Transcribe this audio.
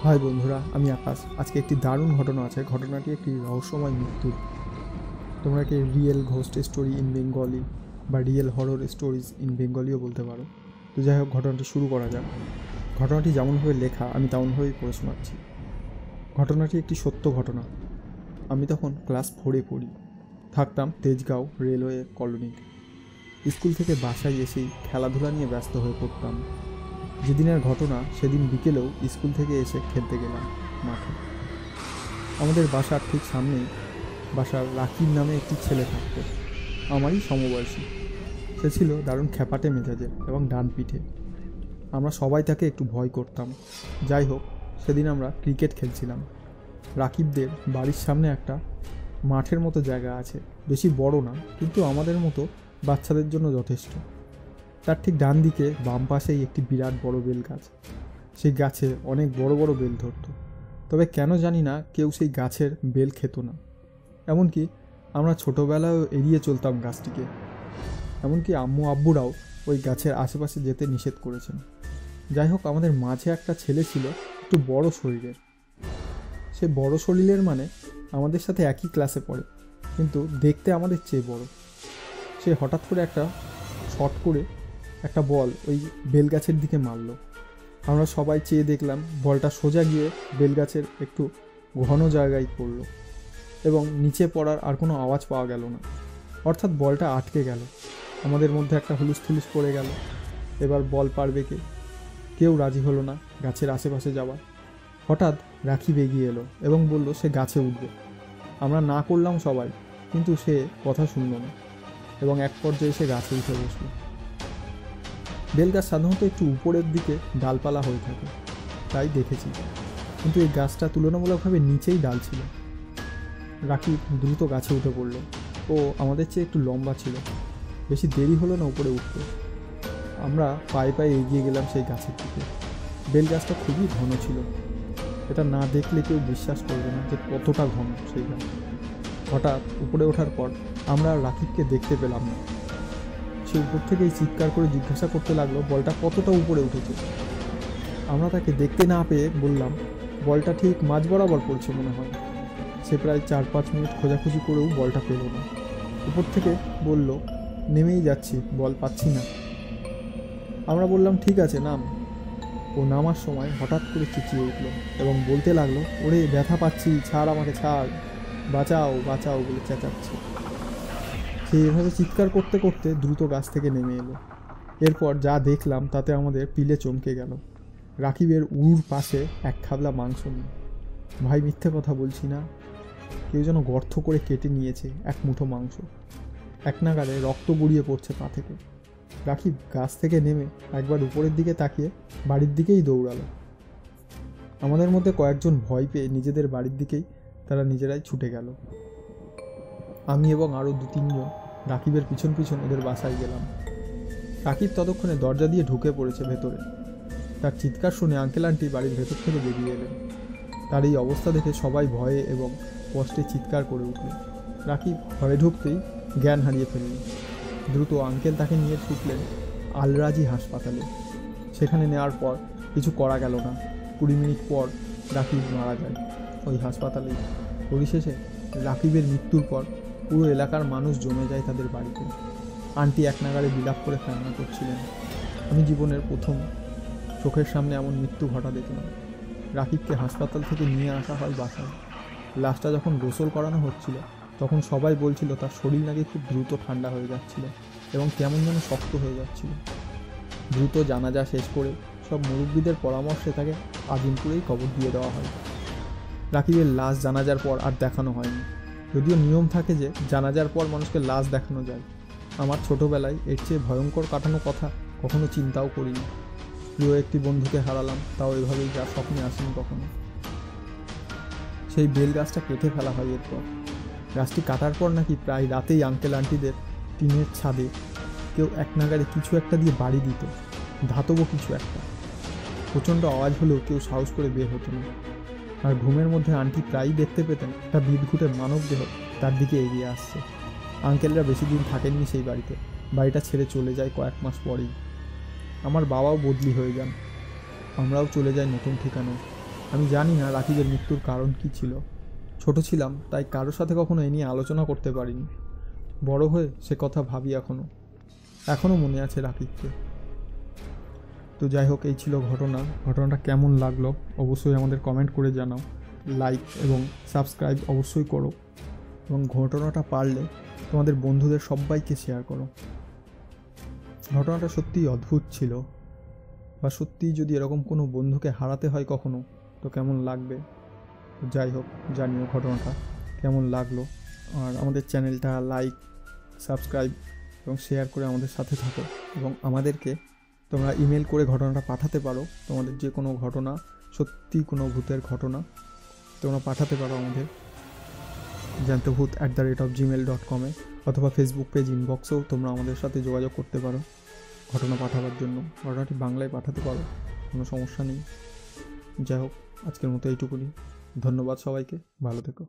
High বন্ধুরা, আমি আকাশ। আজকে একটি দারুণ ঘটনা আছে। ঘটনাটি একটি রহস্যময় মৃত্যুর। তোমরা কি real ghost story in Bengali বা রিয়েল হরর স্টোরিজ ইন বেঙ্গলিও বলতে পারো। তো যাই হোক, ঘটনাটি শুরু করা যাক। ঘটনাটি যেমনভাবে লেখা আমি তেমনভাবেই পড়ে শোনাচ্ছি। ঘটনাটি একটি সত্য ঘটনা। আমি তখন ক্লাস 4-এ পড়ি। থাকতাম তেজগাঁও রেলওয়ে কলোনি। স্কুল থেকে বাসায় এসেই খেলাধুলা নিয়ে ব্যস্ত হয়ে পড়তাম। যেদিনের ঘটনা সেদিন বিকেলেও স্কুল থেকে এসে খেলতে গেলাম মাঠে। আমাদের বাসার ঠিক সামনেই বাসার রাকিব নামে একটি ছেলে থাকত, আমারই সমবয়সী। সে ছিল দারুণ খ্যাপাটে মেজাজের এবং ডান পিঠে। আমরা সবাই তাকে একটু ভয় করতাম। যাই হোক, সেদিন আমরা ক্রিকেট খেলছিলাম। রাকিবদের বাড়ির সামনে একটা মাঠের মতো জায়গা আছে, বেশি বড় না, কিন্তু আমাদের মতো বাচ্চাদের জন্য যথেষ্ট। তার ঠিক ডান দিকে বাম পাশেই একটি বিরাট বড় বেল গাছ। সেই গাছে অনেক বড় বড় বেল ধরত, তবে কেন জানি না কেউ সেই গাছের বেল খেত না। এমনকি আমরা ছোটোবেলায়ও এড়িয়ে চলতাম গাছটিকে। এমনকি আম্মু আব্বুরাও ওই গাছের আশেপাশে যেতে নিষেধ করেছেন। যাই হোক, আমাদের মাঝে একটা ছেলে ছিল একটু বড় শরীরের। সে বড় শরীরের মানে আমাদের সাথে একই ক্লাসে পড়ে, কিন্তু দেখতে আমাদের চেয়ে বড়। সে হঠাৎ করে একটা শট করে একটা বল ওই বেলগাছের দিকে মারল। আমরা সবাই চেয়ে দেখলাম বলটা সোজা গিয়ে বেলগাছের একটু ঘন জায়গায় পড়ল এবং নিচে পড়ার আর কোনো আওয়াজ পাওয়া গেল না। অর্থাৎ বলটা আটকে গেল। আমাদের মধ্যে একটা হুলুস্থুলুস পড়ে গেল। এবার বল পারবে কে? কেউ রাজি হলো না গাছের আশেপাশে যাওয়ার। হঠাৎ রাকিব এগিয়ে এলো এবং বলল সে গাছে উঠবে। আমরা না করলাম সবাই, কিন্তু সে কথা শুনল না এবং এক পর্যায়ে সে গাছে উঠে বসল। বেলগাছ সাধারণত একটু উপরের দিকে ডালপালা হয়ে থাকে, তাই দেখেছি, কিন্তু এই গাছটা তুলনামূলকভাবে নিচেই ডাল ছিল। রাকিব দ্রুত গাছে উঠে পড়ল। ও আমাদের চেয়ে একটু লম্বা ছিল। বেশি দেরি হলো না উপরে উঠতে। আমরা পায়ে পায়ে এগিয়ে গেলাম সেই গাছের দিকে। বেলগাছটা খুবই ঘন ছিল। এটা না দেখলে কেউ বিশ্বাস করবে না যে কতটা ঘন সেই গাছ। হঠাৎ উপরে ওঠার পর আমরা রাকিবকে দেখতে পেলাম না। সে উপর থেকেই চিৎকার করে জিজ্ঞাসা করতে লাগলো বলটা কতটা উপরে উঠেছে। আমরা তাকে দেখতে না পেয়ে বললাম বলটা ঠিক মাঝ বরাবর পড়ছে মনে হয়। সে প্রায় 4-5 মিনিট খোঁজাখুঁজি করেও বলটা পেল না। উপর থেকে বলল নেমেই যাচ্ছি, বল পাচ্ছি না। আমরা বললাম ঠিক আছে নাম। ও নামার সময় হঠাৎ করে চেঁচিয়ে উঠল এবং বলতে লাগলো ওরে ব্যথা পাচ্ছি, ছাড় আমাকে, ছাড়, বাঁচাও বাঁচাও বলে চেঁচাচ্ছে। সে এভাবে চিৎকার করতে করতে দ্রুত গাছ থেকে নেমে এলো। এরপর যা দেখলাম তাতে আমাদের পিলে চমকে গেল। রাকিবের উড়ুর পাশে এক খাবলা মাংস নেই। ভাই মিথ্যে কথা বলছি না, কেউ যেন গর্ত করে কেটে নিয়েছে এক মুঠো মাংস। এক নাগাড়ে রক্ত গড়িয়ে পড়ছে পা থেকে। রাকিব গাছ থেকে নেমে একবার উপরের দিকে তাকিয়ে বাড়ির দিকেই দৌড়ালো। আমাদের মধ্যে কয়েকজন ভয় পেয়ে নিজেদের বাড়ির দিকেই তারা নিজেরাই ছুটে গেল। আমি এবং আরও 2-3 জন রাকিবের পিছন পিছন ওদের বাসায় গেলাম। রাকিব ততক্ষণে দরজা দিয়ে ঢুকে পড়েছে ভেতরে। তার চিৎকার শুনে আঙ্কেল আন্টি বাড়ির ভেতর থেকে বেরিয়ে এলেন। তার এই অবস্থা দেখে সবাই ভয়ে এবং কষ্টে চিৎকার করে উঠল। রাকিব ঘরে ঢুকতেই জ্ঞান হারিয়ে ফেললেন। দ্রুত আঙ্কেল তাকে নিয়ে ছুটলেন আলরাজি হাসপাতালে। সেখানে নেওয়ার পর কিছু করা গেল না। 20 মিনিট পর রাকিব মারা যায় ওই হাসপাতালেই। পরিশেষে রাকিবের মৃত্যুর পর পুরো এলাকার মানুষ জমে যায় তাদের বাড়িতে। আন্টি এক নাগাড়ে বিলাপ করে কান্না করছিলেন। আমি জীবনের প্রথম চোখের সামনে এমন মৃত্যু ঘটা দেখলাম। রাকিবকে হাসপাতাল থেকে নিয়ে আসা হয় বাসায়। লাশটা যখন গোসল করানো হচ্ছিল তখন সবাই বলছিল তার শরীর নাকি খুব দ্রুত ঠান্ডা হয়ে যাচ্ছিল এবং কেমন যেন শক্ত হয়ে যাচ্ছিল। দ্রুত জানাজা শেষ করে সব মুরব্বীদের পরামর্শে তাকে আজিমপুরেই কবর দিয়ে দেওয়া হয়। রাকিবের লাশ জানাজার পর আর দেখানো হয়নি, যদিও নিয়ম থাকে যে জানাজার পর মানুষকে লাশ দেখানো যায়। আমার ছোটোবেলায় এর চেয়ে ভয়ঙ্কর কাটানো কথা কখনো চিন্তাও করিনি। প্রিয় একটি বন্ধুকে হারালাম, তাও এভাবেই, যা স্বপ্নে আসেনি কখনো। সেই বেল গাছটা কেটে ফেলা হয়। এরপর গাছটি কাটার পর নাকি প্রায় রাতেই আঙ্কেল আন্টিদের টিনের ছাদে কেউ এক নাগাড়ে কিছু একটা দিয়ে বাড়ি দিত, ধাতব কিছু একটা। প্রচণ্ড আওয়াজ হলেও কেউ সাহস করে বের হতো না। আর ঘুমের মধ্যে আন্টি প্রায়ই দেখতে পেতেন একটা বিদঘুটে মানব দেহ তার দিকে এগিয়ে আসছে। আঙ্কেলরা বেশি দিন থাকেননি সেই বাড়িতে, বাড়িটা ছেড়ে চলে যায় কয়েক মাস পরেই। আমার বাবাও বদলি হয়ে যান, আমরাও চলে যাই নতুন ঠিকানায়। আমি জানি না রাকিবের মৃত্যুর কারণ কী ছিল। ছোট ছিলাম, তাই কারোর সাথে কখনো এ নিয়ে আলোচনা করতে পারিনি। বড় হয়ে সে কথা ভাবি এখনও মনে আছে রাকিবকে। তো যাই হোক, এই ছিল ঘটনাটা কেমন লাগলো অবশ্যই আমাদের কমেন্ট করে জানাও। লাইক এবং সাবস্ক্রাইব অবশ্যই করো, এবং ঘটনাটা পারলে তোমাদের বন্ধুদের সবাইকে শেয়ার করো। ঘটনাটা সত্যিই অদ্ভুত ছিল, বা সত্যিই যদি এরকম কোনো বন্ধুকে হারাতে হয় কখনো, তো কেমন লাগবে। যাই হোক, জানিও ঘটনাটা কেমন লাগলো। আর আমাদের চ্যানেলটা লাইক, সাবস্ক্রাইব এবং শেয়ার করে আমাদের সাথে থাকো। এবং আমাদেরকে তোমরা ইমেল করে ঘটনাটা পাঠাতে পারো। তোমাদের যে কোনো ঘটনা, সত্যি কোনো ভূতের ঘটনা তোমরা পাঠাতে পারো আমাদের জ্যান্তভূত@gmail.com অথবা ফেসবুক পেজ ইনবক্সেও তোমরা আমাদের সাথে যোগাযোগ করতে পারো ঘটনা পাঠাবার জন্য। ঘটনাটি বাংলায় পাঠাতে পারো, কোনো সমস্যা নেই। যাই হোক, আজকের মতো এইটুকুনি। ধন্যবাদ সবাইকে, ভালো থেকো।